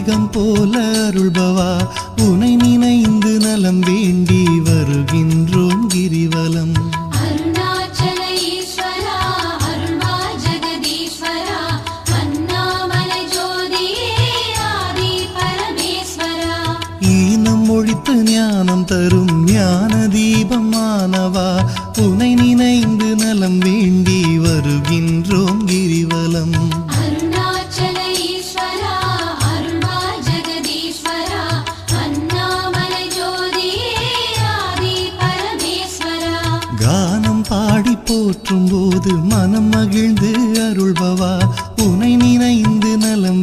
மேகம் போல அருள்பவா உனை நினைந்து நலம் வேண்டி வருகின்றோம் கிரிவலம். அருணாச்சல ஈஸ்வரா அருள்வா ஜெகதீஸ்வரா அண்ணாமலை ஜோதியே ஆதி பரமேஸ்வரா. ஈனம் ஒழித்து ஞானம் தரும் ஞான தீபமானவா உனை நினைந்து நலம் வேண்டி வருகின்றோம் கிரிவலம். அருணாச்சல ஈஸ்வரா அருள்வா ஜெகதீஸ்வரா அண்ணாமலை ஜோதியே ஆதி பரமேஸ்வரா. கானம் பாடி போற்றும் போது மனம் மகிழ்ந்து அருள்பவா உனை நினைந்து நலம்